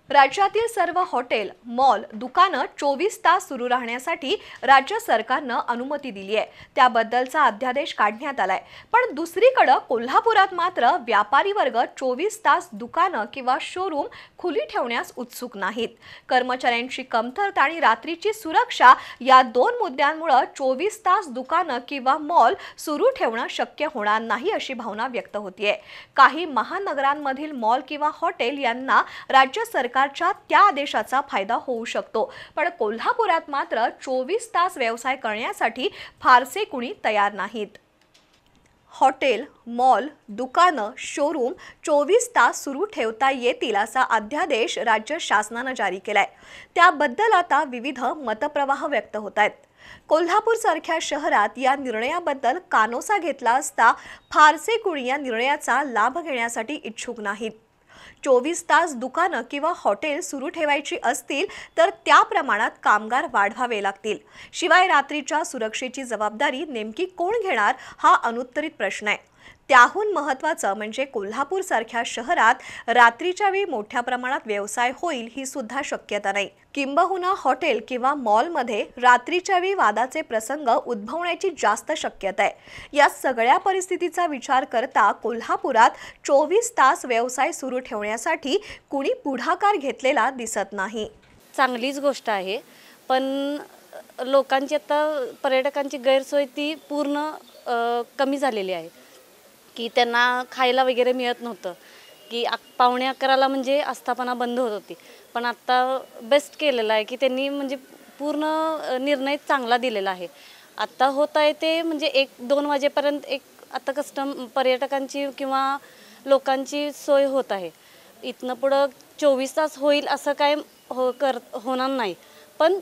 राज्यातील सर्व hotel, mall, दुकानं 24 तास सुरू राहण्यासाठी राज्य सरकारनं अनुमती दिली आहे। त्याबद्दलचा अध्यादेश काढण्यात आलाय। पण दुसरीकडे कोल्हापुरात मात्र व्यापारी वर्ग 24 तास दुकानं किंवा शोरूम खुली ठेवण्यास उत्सुक नाहीत। कर्मचाऱ्यांची कमतरता आणि रात्रीची सुरक्षा या दोन मुद्द्यांमुळे 24 तास दुकानं किंवा मॉल सुरू ठेवणं शक्य होणार नाही अशी भावना व्यक्त होतीये। काही महानगरांमधील मॉल किंवा हॉटेल यांना राज्य सरकारच्या त्या आदेशाचा फायदा होऊ शकतो, पण कोल्हापुरात मात्र 24 तास व्यवसाय करण्यासाठी फारसे कुणी तयार नाहीत। हॉटेल, मॉल, दुकानं, शोरूम 24 तास सुरू ठेवता येतील असा अध्यादेश राज्य शासनाने जारी केलाय। त्याबद्दल आता विविध मतप्रवाह व्यक्त होत आहेत। कोल्हापूर सारख्या शहरात या निर्णयाबद्दल कानोसा घेतला असता फारसे कुणी या निर्णयाचा लाभ घेण्यासाठी इच्छुक नाहीत। 24 तास दुकानं किंवा हॉटेल सुरू ठेवायची असतील तर त्या प्रमाणात कामगार वाढवावे लागतील। शिवाय रात्रीच्या सुरक्षेची जबाबदारी नेमकी कोण घेणार हा अनुत्तरित प्रश्न आहे। त्याहून महत्त्वाचं म्हणजे कोल्हापूर सारख्या शहरात रात्रीच्या वेळी मोठ्या प्रमाणात व्यवसाय होईल ही सुद्धा शक्यता नाही। किंबहुना हॉटेल किंवा मॉलमध्ये रात्रीच्या वेळी वादाचे प्रसंग उद्भवण्याची जास्त शक्यता आहे। या सगळ्या परिस्थितीचा विचार करता कोल्हापुरात 24 तास व्यवसाय सुरू ठेवण्यासाठी कुणी पुढाकार घेतलेला दिसत नाही। चांगलीच गोष्ट आहे, पण लोकांची आता पर्यटकांची गैरसोय ती पूर्ण कमी झालेली आहे की त्यांना खायला वगैरे मिळत नव्हतं की 11:45 म्हणजे आस्थापना बंद होत होती। पण आता बेस्ट केलेला आहे की त्यांनी म्हणजे पूर्ण निर्णय चांगला दिलेला आहे। आता होत आहे ते म्हणजे 1-2 वाजेपर्यंत आता पर्यटकांची किंवा लोकांची सोय होत आहे। इथनं पुढं 24 तास होईल असं काय होणार नाही, पण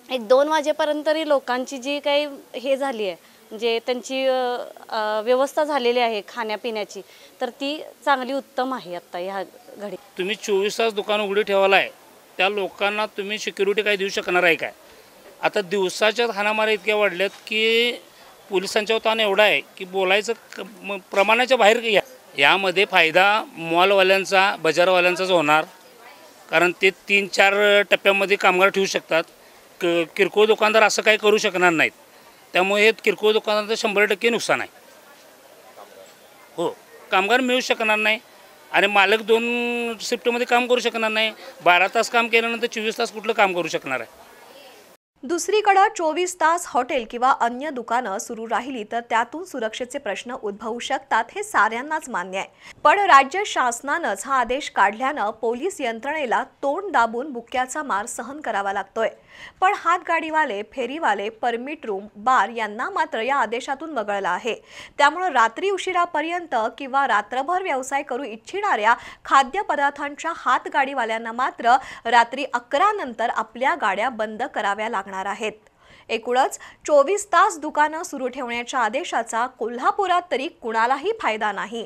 1-2 वाजेपर्यंत तरी लोकांची जी काही हे झाली आहे म्हणजे त्यांची व्यवस्था झालेली आहे खाण्यापिण्याची, तर ती चांगली उत्तम आहे आता ह्या घडी। तुम्ही 24 तास दुकान उघडी ठेवला आहे, त्या लोकांना तुम्ही सिक्युरिटी काय देऊ शकणार आहे काय? आता दिवसाच्या हाणामाऱ्या इतक्या वाढल्यात की पोलिसांचा ताण एवढा आहे की बोलायचं प्रमाणाच्या बाहेर। यामध्ये फायदा मॉलवाल्यांचा, बाजारवाल्यांचाच होणार, कारण ते 3-4 टप्प्यामध्ये कामगार ठेवू शकतात। किरकोळ दुकानदार असं काही करू शकणार नाहीत। त्यामुळे किरकोळ दुकानाचं 100% नुकसान आहे। हो, कामगार मिळू शकणार नाही आणि मालक 2 शिफ्टमध्ये काम करू शकणार नाही। 12 तास काम केल्यानंतर 24 तास कुठलं काम करू शकणार आहे? दुसरीकडे 24 तास हॉटेल किंवा अन्य दुकानं सुरू राहिली तर त्यातून सुरक्षेचे प्रश्न उद्भवू शकतात हे साऱ्यांनाच मान्य आहे। पण राज्य शासनानंच हा आदेश काढल्यानं पोलीस यंत्रणेला तोंड दाबून बुक्क्याचा मार सहन करावा लागतोय। पण हातगाडीवाले, फेरीवाले, परमिट रूम, बार यांना मात्र या आदेशातून वगळलं आहे। त्यामुळे रात्री उशिरापर्यंत किंवा रात्रभर व्यवसाय करू इच्छिणाऱ्या खाद्यपदार्थांच्या हातगाडीवाल्यांना मात्र रात्री 11 नंतर आपल्या गाड्या बंद कराव्या लागणार आहेत। एकूणच 24 तास दुकानं सुरू ठेवण्याच्या आदेशाचा कोल्हापुरात तरी कुणालाही फायदा नाही।